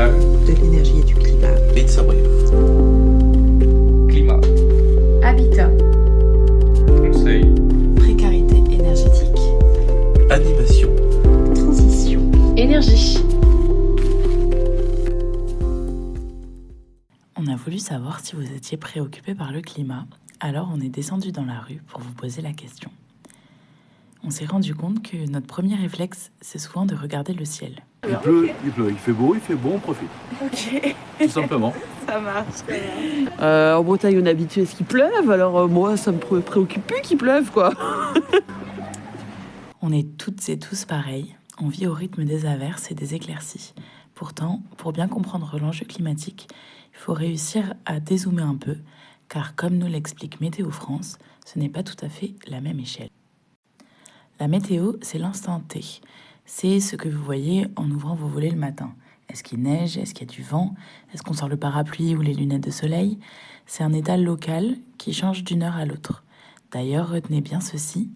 social, de l'énergie et du climat. Pizza brief. climat, Habitat, conseil, précarité énergétique, Animation. Transition. énergie. On a voulu savoir si vous étiez préoccupé par le climat, alors on est descendu dans la rue pour vous poser la question. On s'est rendu compte que notre premier réflexe, c'est souvent de regarder le ciel. Il pleut, il fait beau, il fait bon, on profite. Ok, Tout simplement. ça marche. En Bretagne, on est habitué à ce qu'il pleuve, alors moi, ça me préoccupe plus qu'il pleuve, quoi. On est toutes et tous pareils, on vit au rythme des averses et des éclaircies. Pourtant, pour bien comprendre l'enjeu climatique, il faut réussir à dézoomer un peu, car comme nous l'explique Météo France, ce n'est pas tout à fait la même échelle. La météo, c'est l'instant T. C'est ce que vous voyez en ouvrant vos volets le matin. Est-ce qu'il neige? Est-ce qu'il y a du vent? Est-ce qu'on sort le parapluie ou les lunettes de soleil? C'est un état local qui change d'une heure à l'autre. D'ailleurs, retenez bien ceci,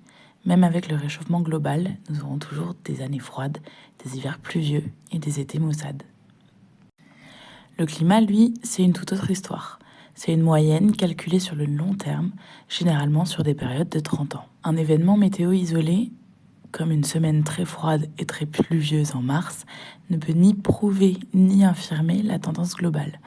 même avec le réchauffement global, nous aurons toujours des années froides, des hivers pluvieux et des étés maussades. Le climat, lui, c'est une toute autre histoire. C'est une moyenne calculée sur le long terme, généralement sur des périodes de 30 ans. Un événement météo isolé, comme une semaine très froide et très pluvieuse en mars, ne peut ni prouver ni infirmer la tendance globale.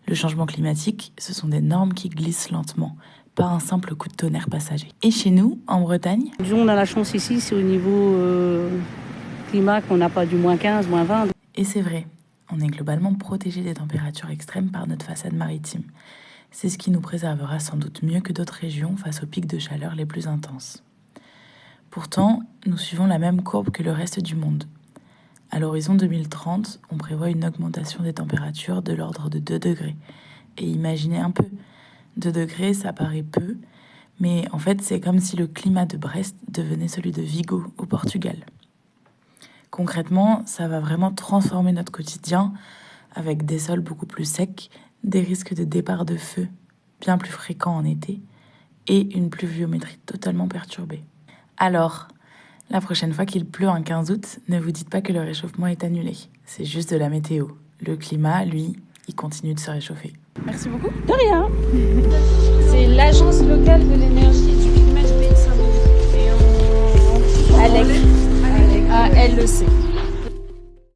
Le changement climatique, ce sont des normes qui glissent lentement, pas un simple coup de tonnerre passager. Et chez nous, en Bretagne, Disons, on a la chance ici, c'est au niveau climat qu'on n'a pas du moins 15, moins 20. et c'est vrai, on est globalement protégé des températures extrêmes par notre façade maritime. C'est ce qui nous préservera sans doute mieux que d'autres régions face aux pics de chaleur les plus intenses. Pourtant, nous suivons la même courbe que le reste du monde. À l'horizon 2030, on prévoit une augmentation des températures de l'ordre de 2 degrés. Et imaginez un peu, 2 degrés, ça paraît peu, mais en fait, c'est comme si le climat de Brest devenait celui de Vigo, au Portugal. Concrètement, ça va vraiment transformer notre quotidien avec des sols beaucoup plus secs, des risques de départ de feu bien plus fréquents en été et une pluviométrie totalement perturbée. Alors, la prochaine fois qu'il pleut un 15 août, ne vous dites pas que le réchauffement est annulé. C'est juste de la météo. Le climat, lui, il continue de se réchauffer. Merci beaucoup. De rien. C'est l'agence locale de l'énergie et du climat du pays de Saint-Denis. Et on... ALEC. ALEC. ALEC.